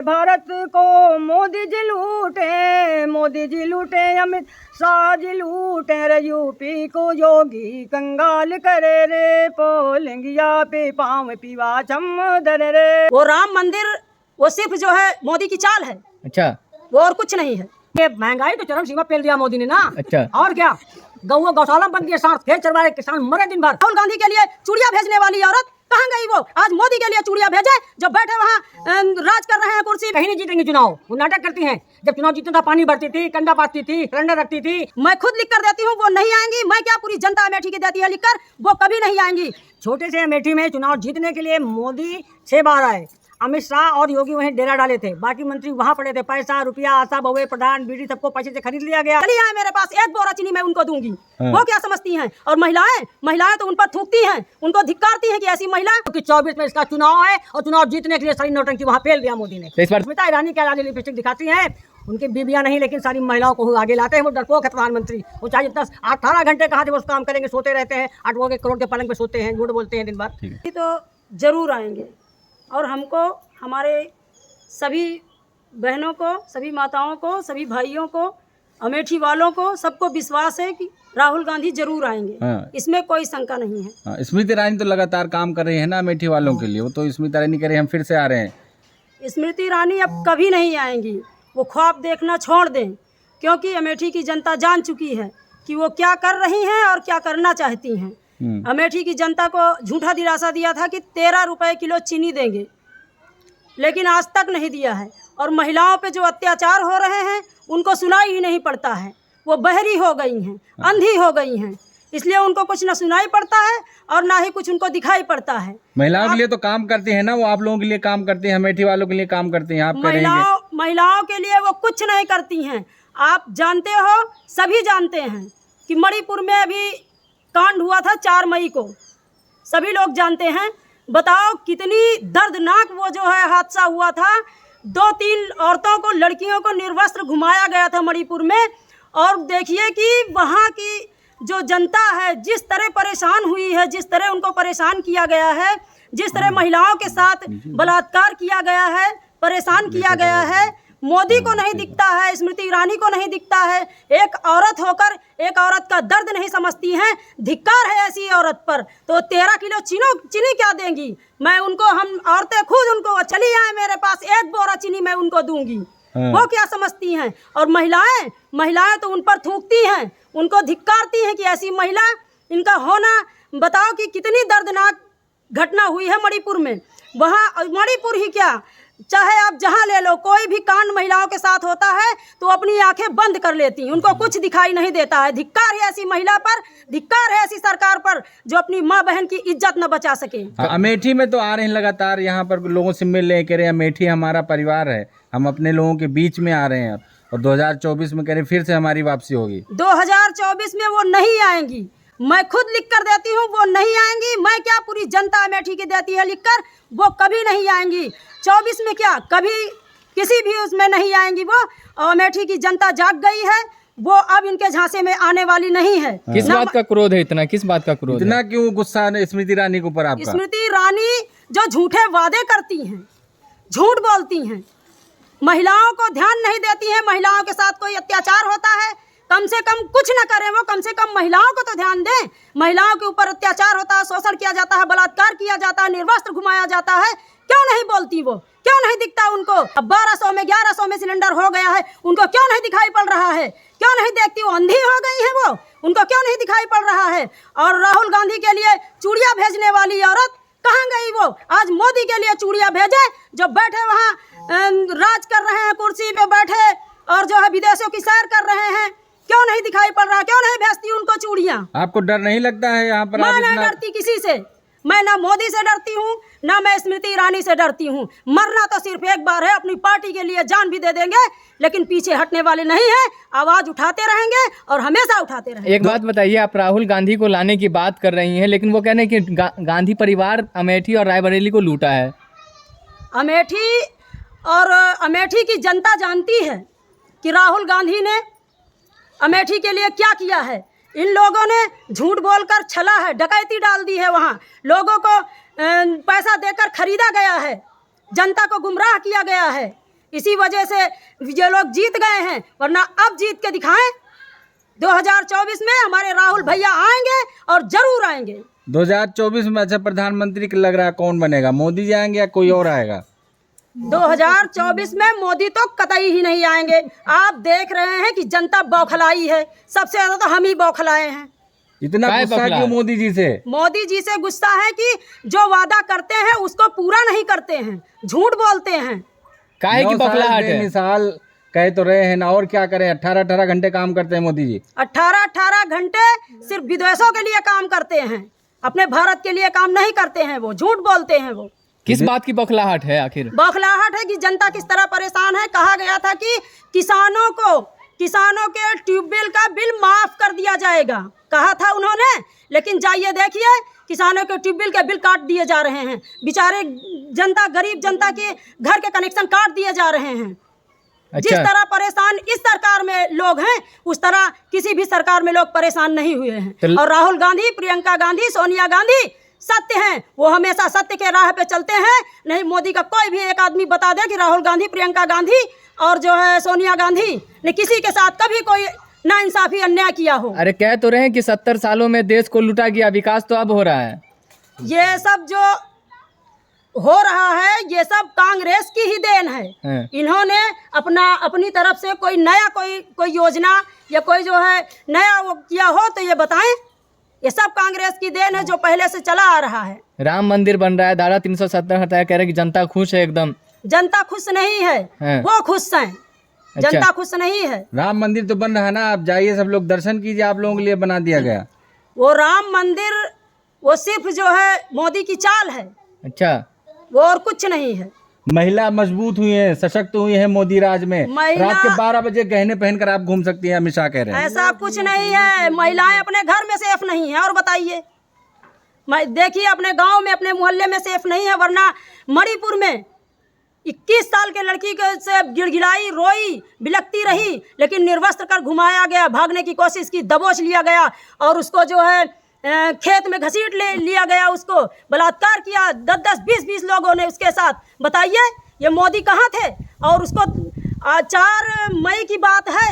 भारत को मोदी जी लूटे, अमित शाह जी लूटे रे, यूपी को योगी कंगाल करे रे, पोलिंगिया पे पाँव पीवा चमदर रे। वो राम मंदिर वो सिर्फ जो है मोदी की चाल है। अच्छा, वो और कुछ नहीं है। ये महंगाई तो चरम सीमा पेल दिया मोदी ने ना। अच्छा, और क्या, गौशाला बंद किए, सांड फिर चरवा रहे, किसान मरे दिन भर। राहुल गांधी के लिए चूड़िया भेजने वाली औरत कहाँ गई वो? आज मोदी के लिए चूड़िया भेजे, जब बैठे वहाँ राज कर रहे हैं कुर्सी। कहीं नहीं जीतेंगे चुनाव, वो नाटक करती हैं। जब चुनाव जीतता था पानी भरती थी, कंडा पाती थी, सिलेंडर रखती थी। मैं खुद लिख कर देती हूँ, वो नहीं आएंगी। मैं क्या, पूरी जनता अमेठी की देती है लिखकर, वो कभी नहीं आएंगी। छोटे से अमेठी में चुनाव जीतने के लिए मोदी 6 बार आए, अमित शाह और योगी वहीं डेरा डाले थे, बाकी मंत्री वहां पड़े थे। पैसा रुपया, आशा बहुए, प्रधान, बीडी, सबको पैसे से खरीद लिया गया। चली आए मेरे पास, 1 बोरा चीनी मैं उनको दूंगी। वो क्या समझती हैं? और महिलाएं तो उन पर थूकती हैं, उनको धिक्कारती हैं कि ऐसी महिला। क्योंकि 24 में इसका चुनाव है और चुनाव जीतने के लिए सारी नौटंकी वहाँ फेल दिया मोदी ने। स्मृति ईरानी क्या लाली लिपस्टिक दिखाती हैं, उनकी बीबियां नहीं, लेकिन सारी महिलाओं को आगे लाते हैं। वो डरपोक है प्रधानमंत्री। वो चाहे 18 घंटे कहाँ से वो काम करेंगे, सोते रहते हैं, 8 करोड़ के पलंग पे सोते हैं, झूठ बोलते हैं दिन भर। तो जरूर आएंगे और हमको, हमारे सभी बहनों को, सभी माताओं को, सभी भाइयों को, अमेठी वालों को, सबको विश्वास है कि राहुल गांधी जरूर आएंगे। इसमें कोई शंका नहीं है। स्मृति ईरानी तो लगातार काम कर रही है ना अमेठी वालों के लिए। वो तो स्मृति ईरानी कह रही है हम फिर से आ रहे हैं। स्मृति ईरानी अब कभी नहीं आएंगी। वो ख्वाब देखना छोड़ दें, क्योंकि अमेठी की जनता जान चुकी है कि वो क्या कर रही हैं और क्या करना चाहती हैं। अमेठी की जनता को झूठा दिलासा दिया था कि 13 रुपए किलो चीनी देंगे, लेकिन आज तक नहीं दिया है। और महिलाओं पे जो अत्याचार हो रहे हैं उनको सुनाई ही नहीं पड़ता है। वो बहरी हो गई हैं, अंधी हो गई हैं, इसलिए उनको कुछ न सुनाई पड़ता है और ना ही कुछ उनको दिखाई पड़ता है। महिलाओं के लिए तो काम करते हैं ना वो, आप लोगों के लिए काम करते हैं, अमेठी वालों के लिए काम करते हैं। आप महिलाओं के लिए वो कुछ नहीं करती हैं। आप जानते हो, सभी जानते हैं कि मणिपुर में अभी कांड हुआ था 4 मई को, सभी लोग जानते हैं। बताओ कितनी दर्दनाक वो जो है हादसा हुआ था। 2-3 औरतों को, लड़कियों को निर्वस्त्र घुमाया गया था मणिपुर में। और देखिए कि वहाँ की जो जनता है जिस तरह परेशान हुई है, जिस तरह उनको परेशान किया गया है, जिस तरह महिलाओं के साथ बलात्कार किया गया है, परेशान किया गया है। मोदी को नहीं दिखता है, स्मृति ईरानी को नहीं दिखता है। एक औरत होकर एक औरत का दर्द नहीं समझती हैं। धिक्कार है ऐसी औरत पर। तो 13 किलो चीनी क्या देंगी? मैं उनको, हम औरतें खुद उनको, चली आए मेरे पास, 1 बोरा चीनी मैं उनको दूंगी। वो क्या समझती हैं? और महिलाएं तो उन पर थूकती हैं, उनको धिक्कारती हैं कि ऐसी महिला, इनका होना। बताओ कि कितनी दर्दनाक घटना हुई है मणिपुर में। वहाँ मणिपुर ही क्या, चाहे आप जहां ले लो, कोई भी कांड महिलाओं के साथ होता है तो अपनी आंखें बंद कर लेती हैं, उनको कुछ दिखाई नहीं देता है। धिक्कार है ऐसी महिला पर, धिक्कार है ऐसी सरकार पर जो अपनी माँ बहन की इज्जत न बचा सके। अमेठी में तो आ रहे हैं लगातार, यहाँ पर लोगों से मिल रहे, कह रहे हैं अमेठी हमारा परिवार है, हम अपने लोगों के बीच में आ रहे हैं। और 2024 में कह रहे फिर से हमारी वापसी होगी। 2024 में वो नहीं आएंगी। मैं खुद लिख कर देती हूँ, वो नहीं आएंगी। मैं क्या, पूरी जनता अमेठी की देती है लिखकर, वो कभी नहीं आएंगी। 24 में क्या, कभी किसी भी उसमें नहीं आएंगी वो। अमेठी की जनता जाग गई है, वो अब इनके झांसे में आने वाली नहीं है। किस बात का क्रोध है इतना? किस बात का क्रोध इतना? क्यों गुस्सा है स्मृति ईरानी के ऊपर आपका? स्मृति ईरानी जो झूठे वादे करती हैं, झूठ बोलती हैं, महिलाओं को ध्यान नहीं देती हैं। महिलाओं के साथ कोई अत्याचार होता है, कम से कम कुछ न करें वो, कम से कम महिलाओं को तो ध्यान दें। महिलाओं के ऊपर अत्याचार होता है, शोषण किया जाता है, बलात्कार किया जाता है, निर्वस्त्र घुमाया जाता है। क्यों नहीं बोलती वो? क्यों नहीं दिखता उनको? अब 1200 में 1100 में सिलेंडर हो गया है, उनको क्यों नहीं दिखाई पड़ रहा है? क्यों नहीं देखती? वो अंधी हो गई है वो, उनको क्यों नहीं दिखाई पड़ रहा है? और राहुल गांधी के लिए चूड़िया भेजने वाली औरत कहाँ गई वो? आज मोदी के लिए चूड़िया भेजे, जो बैठे वहाँ राज कर रहे हैं, कुर्सी पे बैठे, और जो है विदेशों की सैर कर रहे हैं। क्यों नहीं दिखाई पड़ रहा? क्यों नहीं भेजती उनको चूड़ियाँ? आपको डर नहीं लगता है यहाँ पर? मैं नहीं डरती किसी से। मैं ना मोदी से डरती हूँ, ना मैं स्मृति ईरानी से डरती हूँ। मरना तो सिर्फ एक बार है, अपनी पार्टी के लिए जान भी दे देंगे, लेकिन पीछे हटने वाले नहीं है। आवाज उठाते रहेंगे और हमेशा उठाते रहेंगे। एक बात बताइए, आप राहुल गांधी को लाने की बात कर रही हैं, लेकिन वो कह रहे हैं कि गांधी परिवार अमेठी और रायबरेली को लूटा है। अमेठी की जनता जानती है कि राहुल गांधी ने अमेठी के लिए क्या किया है। इन लोगों ने झूठ बोलकर छला है, डकैती डाल दी है। वहाँ लोगों को पैसा देकर खरीदा गया है, जनता को गुमराह किया गया है। इसी वजह से ये लोग जीत गए हैं, वरना अब जीत के दिखाएं। 2024 में हमारे राहुल भैया आएंगे और जरूर आएंगे। 2024 में अच्छा प्रधानमंत्री लग रहा है कौन बनेगा, मोदी जी आएंगे या कोई और आएगा? 2024 में मोदी तो कतई ही नहीं आएंगे। आप देख रहे हैं कि जनता बौखलाई है, सबसे ज्यादा तो हम ही बौखलाए हैं। इतना गुस्सा क्यों मोदी जी से? मोदी जी से गुस्सा है कि जो वादा करते हैं उसको पूरा नहीं करते हैं, झूठ बोलते हैं। काहे की बौखलाहट है? मिसाल कह तो रहे हैं ना, और क्या करें? 18-18 घंटे काम करते हैं मोदी जी। 18-18 घंटे सिर्फ विदेशों के लिए काम करते हैं, अपने भारत के लिए काम नहीं करते हैं। वो झूठ बोलते हैं। वो किस बात की बौखलाहट है आखिर? बौखलाहट है कि जनता किस तरह परेशान है। कहा गया था कि किसानों के ट्यूबवेल का बिल माफ कर दिया जाएगा, कहा था उन्होंने, लेकिन जाइए देखिए किसानों के ट्यूबवेल के बिल काट दिए जा रहे हैं। बेचारे जनता, गरीब जनता के घर के कनेक्शन काट दिए जा रहे हैं। अच्छा। जिस तरह परेशान इस सरकार में लोग हैं, उस तरह किसी भी सरकार में लोग परेशान नहीं हुए हैं। और राहुल गांधी, प्रियंका गांधी, सोनिया गांधी सत्य हैं, वो हमेशा सत्य के राह पे चलते हैं। नहीं मोदी का कोई भी एक आदमी बता दे कि राहुल गांधी, प्रियंका गांधी और जो है सोनिया गांधी ने किसी के साथ कभी कोई नाइंसाफी अन्याय किया हो। अरे कह तो रहे हैं कि 70 सालों में देश को लूटा गया, विकास तो अब हो रहा है। ये सब जो हो रहा है ये सब कांग्रेस की ही देन है। इन्होंने अपनी तरफ से कोई नया कोई योजना या कोई जो है नया वो किया हो तो ये बताएं। ये सब कांग्रेस की देन है जो पहले से चला आ रहा है। राम मंदिर बन रहा है, धारा 370 हटाया, कह रहे कि जनता खुश है एकदम। जनता खुश नहीं है, वो खुश हैं। अच्छा। जनता खुश नहीं है। राम मंदिर तो बन रहा है ना, आप जाइए सब लोग दर्शन कीजिए, आप लोगों के लिए बना दिया गया। वो राम मंदिर वो सिर्फ जो है मोदी की चाल है। अच्छा, वो और कुछ नहीं है। महिला मजबूत हुई है, सशक्त हुई है मोदी राज में। रात के 12 बजे गहने पहनकर आप घूम सकती हैं, अमित शाह कह रहे हैं। ऐसा कुछ नहीं है, महिलाएं अपने घर में सेफ नहीं है। और बताइए, देखिए अपने गांव में, अपने मोहल्ले में सेफ नहीं है, वरना मणिपुर में 21 साल के लड़की के से गिड़गिड़ाई, रोई, बिलखती रही, लेकिन निर्वस्त्र कर घुमाया गया, भागने की कोशिश की, दबोच लिया गया और उसको जो है खेत में घसीट लिया गया, उसको बलात्कार किया 10-10, 20-20 लोगों ने उसके साथ। बताइए ये मोदी कहाँ थे? और उसको 4 मई की बात है,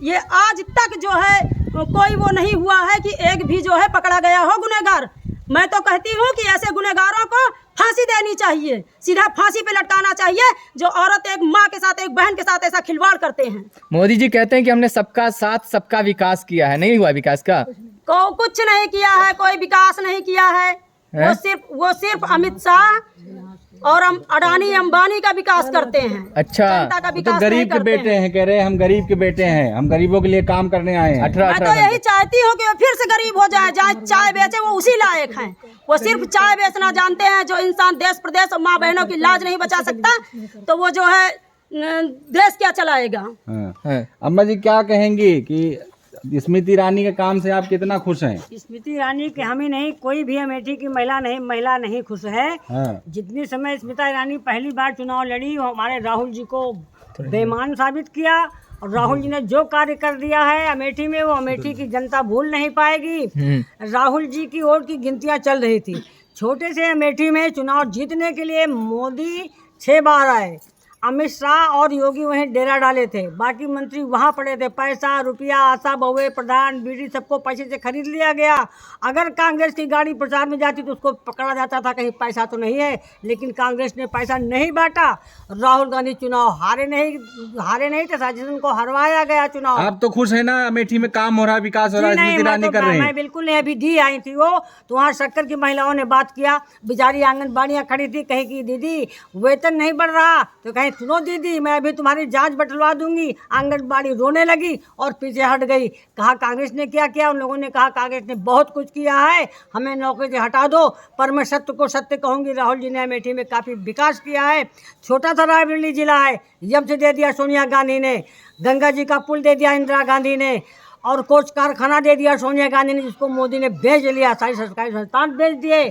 ये आज तक जो है कोई वो नहीं हुआ है कि एक भी जो है पकड़ा गया हो गुनहगार। मैं तो कहती हूँ कि ऐसे गुनहगारों को फांसी देनी चाहिए, सीधा फांसी पे लटकाना चाहिए, जो औरत एक माँ के साथ, एक बहन के साथ ऐसा खिलवाड़ करते हैं। मोदी जी कहते हैं कि हमने सबका साथ सबका विकास किया है, नहीं हुआ विकास का? कुछ नहीं किया है, कोई विकास नहीं किया है। वो सिर्फ अमित शाह और अडानी अंबानी का विकास करते हैं। अच्छा, जनता का तो विकास गरीब के बेटे हैं, कह रहे हैं हम गरीब के बेटे हैं, हम गरीबों के लिए काम करने आए हैं। 18 मैं तो यही चाहती हूँ कि वो फिर से गरीब हो जाए, जहाँ चाय बेचे वो उसी लायक हैं। वो सिर्फ चाय बेचना जानते हैं। जो इंसान देश प्रदेश और माँ बहनों की लाज नहीं बचा सकता तो वो जो है देश क्या चलाएगा। अम्मा जी क्या कहेंगी कि स्मृति ईरानी के काम से आप कितना खुश हैं? स्मृति ईरानी के हम ही नहीं, कोई भी अमेठी की महिला नहीं खुश है। जितनी समय स्मृति ईरानी पहली बार चुनाव लड़ी, वो हमारे राहुल जी को बेईमान साबित किया। और राहुल जी ने जो कार्य कर दिया है अमेठी में, वो अमेठी की जनता भूल नहीं पाएगी। राहुल जी की ओर की गिनतियां चल रही थी। छोटे से अमेठी में चुनाव जीतने के लिए मोदी 6 बार आए, अमित शाह और योगी वहीं डेरा डाले थे, बाकी मंत्री वहाँ पड़े थे। पैसा, रुपया, आशा बहुए, प्रधान, बीडी सबको पैसे से खरीद लिया गया। अगर कांग्रेस की गाड़ी प्रचार में जाती तो उसको पकड़ा जाता था, कहीं पैसा तो नहीं है, लेकिन कांग्रेस ने पैसा नहीं बांटा। राहुल गांधी चुनाव हारे नहीं थे, साजिशन को हरवाया गया चुनाव। आप तो खुश है ना, अमेठी में काम हो रहा है, विकास हो रहा है, स्मृति ईरानी कर रही है। मैं बिल्कुल नहीं, अभी दी आई थी वो तो वहाँ शक्कर की महिलाओं ने बात किया, बेचारी आंगनबाड़ियाँ खड़ी थी, कहीं की दीदी वेतन नहीं बढ़ रहा, तो कहीं सुनो दीदी मैं अभी तुम्हारी जांच बटलवा दूंगी। आंगनबाड़ी रोने लगी और पीछे हट गई। कहा कांग्रेस ने क्या किया? उन लोगों ने कहा कांग्रेस ने बहुत कुछ किया है, हमें नौकरी से हटा दो। पर मैं सत्य को सत्य कहूँगी, राहुल जी ने अमेठी में काफ़ी विकास किया है। छोटा सा रायबरेली जिला है, यम से दे दिया सोनिया गांधी ने, गंगा जी का पुल दे दिया इंदिरा गांधी ने, और कोच कारखाना दे दिया सोनिया गांधी ने, जिसको मोदी ने बेच लिया। सारी सरकारी संस्थान बेच दिए,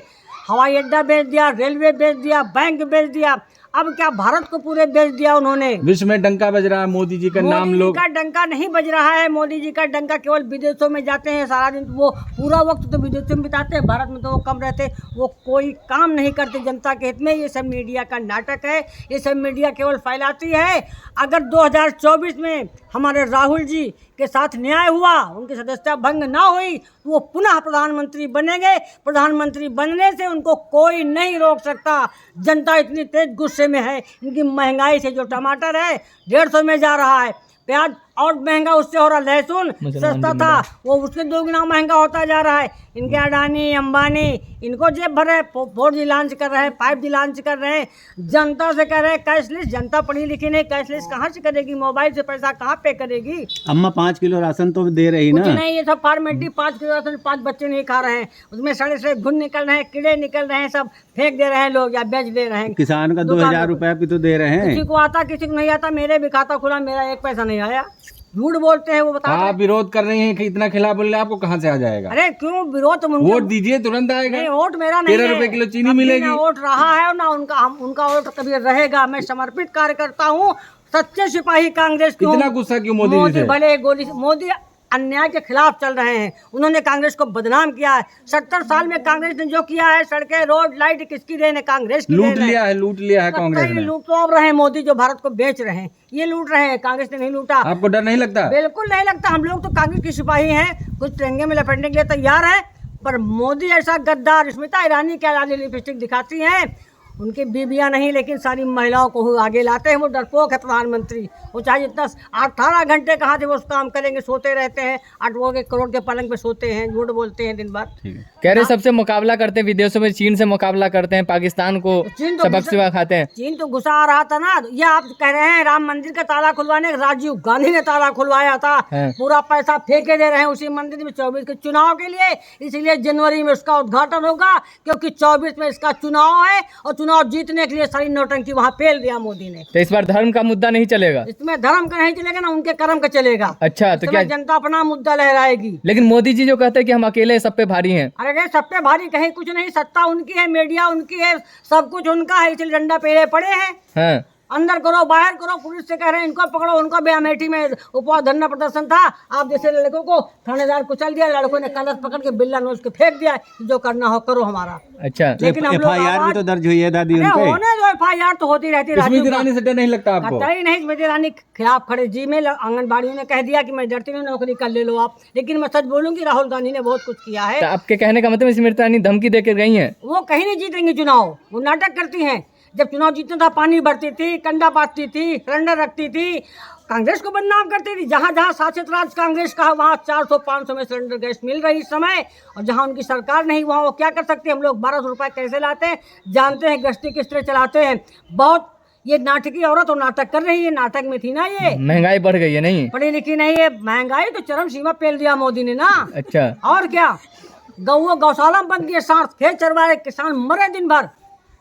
हवाई अड्डा बेच दिया, रेलवे बेच दिया, बैंक बेच दिया। अब क्या भारत को पूरे बेच दिया उन्होंने। विश्व में डंका बज रहा है, मोदी जी का नाम मोदी जी लोग। का डंका नहीं बज रहा है। मोदी जी का डंका केवल विदेशों में जाते हैं सारा दिन, वो पूरा वक्त तो विदेशों में बिताते हैं, भारत में तो वो कम रहते, वो कोई काम नहीं करते जनता के हित में। ये सब मीडिया का नाटक है, ये सब मीडिया केवल फैलाती है। अगर 2024 में हमारे राहुल जी के साथ न्याय हुआ, उनकी सदस्यता भंग ना हुई, तो वो पुनः प्रधानमंत्री बनेंगे। प्रधानमंत्री बनने से उनको कोई नहीं रोक सकता। जनता इतनी तेज गुस्से में है, इनकी महंगाई से जो टमाटर है 150 में जा रहा है, प्याज और महंगा उससे हो रहा, लहसुन सस्ता था वो उसके 2 गुना महंगा होता जा रहा है। इनके अडानी अंबानी इनको जेब भर रहे, 4G लॉन्च कर रहे हैं, 5G लॉन्च कर रहे हैं, जनता से कह रहे हैं कैशलेस। जनता पढ़ी लिखी नहीं, कैशलेस कहाँ से करेगी, मोबाइल से पैसा कहाँ पे करेगी। अम्मा 5 किलो राशन तो दे रही कुछ ना। नहीं, ये सब फॉर्मेलिटी। 5 किलो राशन 5 बच्चे नहीं खा रहे हैं, उसमें सड़े से घुन निकल रहे हैं, कीड़े निकल रहे हैं, सब फेंक दे रहे हैं लोग या बेच दे रहे हैं। किसान का दुकान 2000 रुपया भी तो दे रहे हैं। किसी को आता किसी को नहीं आता। मेरे भी खाता खुला, मेरा 1 पैसा नहीं आया। झूठ बोलते हैं वो, बता रहे हैं। आप विरोध कर रही हैं कि इतना खिलाफ बोल रहे हैं, आपको कहाँ से आ जाएगा? अरे क्यों विरोध, तुम वोट दीजिए, तुरंत आएगा। नहीं, वोट मेरा नहीं 13 है। रुपए किलो चीनी कभी मिलेगी। ना वोट रहा है और ना उनका वोट कभी रहेगा। मैं समर्पित कार्यकर्ता हूँ, सच्चे सिपाही कांग्रेस की हूँ। इतना गुस्सा क्यों मोदी जी से? भले गोली, मोदी अन्याय के खिलाफ चल रहे हैं, उन्होंने कांग्रेस को बदनाम किया है। 70 साल में कांग्रेस ने जो किया है, सड़कें रोड लाइट किसकी देन है? कांग्रेस की लूट देन है। लिया है कांग्रेस ने। लूट तो अब रहे हैं मोदी, जो भारत को बेच रहे हैं ये लूट रहे हैं, कांग्रेस ने नहीं लूटा। आपको डर नहीं लगता? बिल्कुल नहीं लगता। हम लोग तो कांग्रेस के सिपाही हैं, कुछ तिरंगे में लपेटने के लिए तैयार है, पर मोदी ऐसा गद्दार। स्मिता ईरानी क्या लाली लिपस्टिक दिखाती हैं, उनकी बीबियां नहीं लेकिन सारी महिलाओं को आगे लाते हैं। वो डरपोक है प्रधानमंत्री, वो चाहे जितना 18 घंटे कहाँ से वो काम करेंगे, सोते रहते हैं, 8 करोड़ के पलंग पे सोते हैं, झूठ बोलते हैं दिन भर। कह रहे सबसे मुकाबला करते हैं, विदेशों में चीन से मुकाबला करते हैं, पाकिस्तान को चीन तो सबक सिवा खाते हैं। चीन तो गुस्सा आ रहा था ना। ये आप कह रहे हैं राम मंदिर का ताला खुलवाने, राजीव गांधी ने ताला खुलवाया था। पूरा पैसा फेंके दे रहे हैं उसी मंदिर में 24 के चुनाव के लिए, इसलिए जनवरी में उसका उद्घाटन होगा, क्योंकि 24 में इसका चुनाव है और चुनाव जीतने के लिए सारी नौटंकी वहाँ फेल दिया मोदी ने। तो इस बार धर्म का मुद्दा नहीं चलेगा? इसमें धर्म का नहीं चलेगा ना, उनके कर्म का चलेगा। अच्छा, तो क्या जनता अपना मुद्दा लहराएगी। लेकिन मोदी जी जो कहते हैं कि हम अकेले सब पे भारी हैं। अरे नहीं, सब पे भारी कहीं कुछ नहीं, सत्ता उनकी है, मीडिया उनकी है, सब कुछ उनका है, इसलिए डंडा पेड़े पड़े हैं। हाँ। अंदर करो बाहर करो, पुलिस से कह रहे हैं इनको पकड़ो, उनको भी अमेठी में उपवास धरना प्रदर्शन था, आप जैसे लड़कों को थानेदार कुचल दिया, लड़कों ने कलश पकड़ के बिल्ला नोच के फेंक दिया, जो करना हो करो हमारा। अच्छा, लेकिन हम लोग FIR भी तो दर्ज हुई है दादी उन पे। होने जो FIR तो होती रहती है। स्मृति ईरानी से डर नहीं लगता आपको? कतई नहीं। स्मृति ईरानी खिलाफ खड़े जी में आंगनबाड़ियों ने कह दिया कि मैं डरती नहीं, नौकरी कर ले लो आप। लेकिन मैं सच बोलूंगी, राहुल गांधी ने बहुत कुछ किया है। तो आपके कहने का मतलब स्मृति ईरानी धमकी देकर गई हैं? वो कहीं नहीं जीतेंगी चुनाव, वो नाटक करती हैं। जब चुनाव जीतना था पानी भरती थी, कंडा पाती थी, सिलेंडर रखती थी, कांग्रेस को बदनाम करती थी। जहाँ जहाँ शासित राज कांग्रेस का, वहाँ 400-500 में सिलेंडर गैस मिल रही इस समय, और जहाँ उनकी सरकार नहीं वहाँ वो क्या कर सकते। हम लोग 1200 रुपये कैसे लाते हैं जानते हैं, गश्ती किस तरह चलाते हैं। बहुत ये नाटकी औरत और नाटक कर रही है, नाटक में थी ना ये। महंगाई बढ़ गई है नहीं? पढ़ी लिखी नहीं है, महंगाई तो चरम सीमा पेल दिया मोदी ने ना। अच्छा, और क्या, गौशाला बंद किए, सांस खेत चरवाए, किसान मरे दिन भर,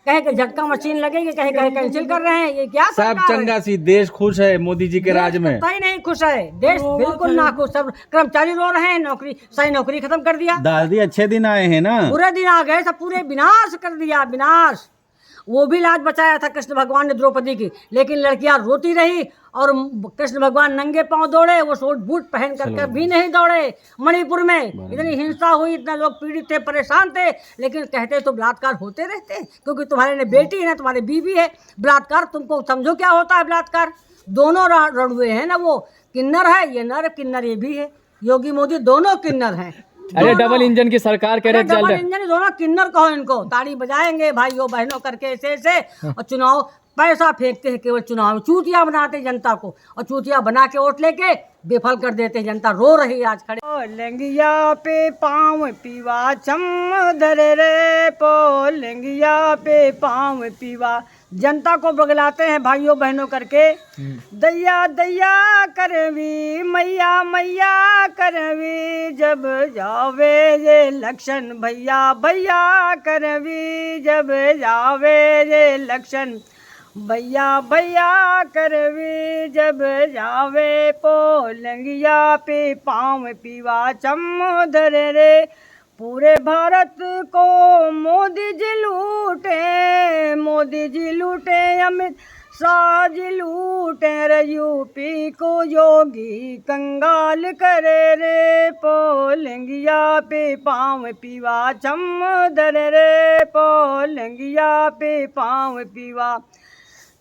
कहे कि झटका मशीन लगेगी, कहे कैंसिल कर रहे हैं। ये क्या सब चंगा सी, देश खुश है मोदी जी के राज में? सही नहीं खुश है देश, बिल्कुल ना खुश। सब कर्मचारी रो रहे हैं, नौकरी सही नौकरी खत्म कर दिया। दादी अच्छे दिन आए हैं ना, पूरे दिन आ गए, सब पूरे विनाश कर दिया, विनाश। वो भी लाज बचाया था कृष्ण भगवान ने द्रौपदी की, लेकिन लड़कियां रोती रही और कृष्ण भगवान नंगे पांव दौड़े, वो सूट बूट पहन करके भी नहीं दौड़े। मणिपुर में इतनी हिंसा हुई, इतना लोग पीड़ित थे, परेशान थे, लेकिन कहते तो बलात्कार होते रहते, क्योंकि तुम्हारे ने बेटी है ना, तुम्हारी बीवी है। बलात्कार तुमको समझो क्या होता है बलात्कार? दोनों रणुए हैं ना, वो किन्नर है, ये नर किन्नर ये भी है। योगी मोदी दोनों किन्नर हैं। अरे डबल इंजन की सरकार कह रहे डबल इंजन, दोनों किन्नर कहो इनको, ताड़ी बजाएंगे भाइयों बहनों करके ऐसे। और चुनाव पैसा फेंकते हैं, केवल चुनाव में चूतिया बनाते जनता को, और चूतिया बना के वोट लेके बेफल कर देते हैं। जनता रो रही है आज खड़े। लेंगिया पे पाँव पीवा चम धरे रे पो, लेंगिया पे पाँव पीवा, जनता को बगलाते हैं भाइयों बहनों करके। दैया दैया करवी, मैया मैया करवी, जब जावे ये लक्षण, भैया भैया करवी, जब जावे ये लक्षण, भैया भैया करवी, जब जावे पो, लंगिया पे पाँव पीवा चम धरे रे पूरे भारत को मोदी जी लूटे अमित शाह जी लूटे रे, यूपी को योगी कंगाल करे रे, पोलंगिया पे पाँव पीवा चम धरे रे, पोलंगिया पे पाँव पीवा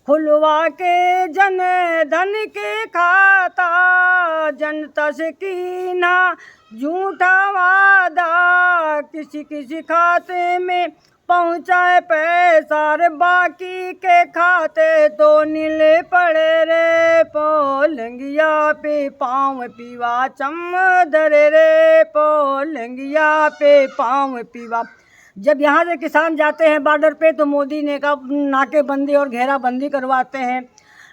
खुलवा के जन धन के खाता, जनता से कीना झूठा वादा, किसी किसी खाते में पहुँचाए पैसा रे, बाकी के खाते तो नीले पड़े रे, पोलंगिया पे पाँव पीवा चम धरे रे, पोलंगिया पे पाँव पीवा। जब यहाँ से किसान जाते हैं बॉर्डर पे तो मोदी ने का नाकेबंदी और घेराबंदी करवाते हैं,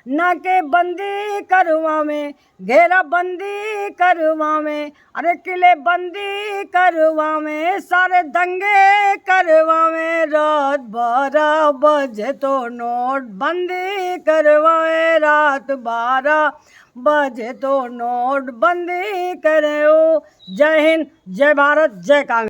नाकेबंदी करवावें, घेराबंदी करवावें, अरे किले बंदी करवावें, सारे दंगे करवावें, रात 12 बजे तो नोट बंदी करवाएं, रात 12 बजे तो नोट बंदी करे। जय हिंद, जय भारत, जय कांग्रेस।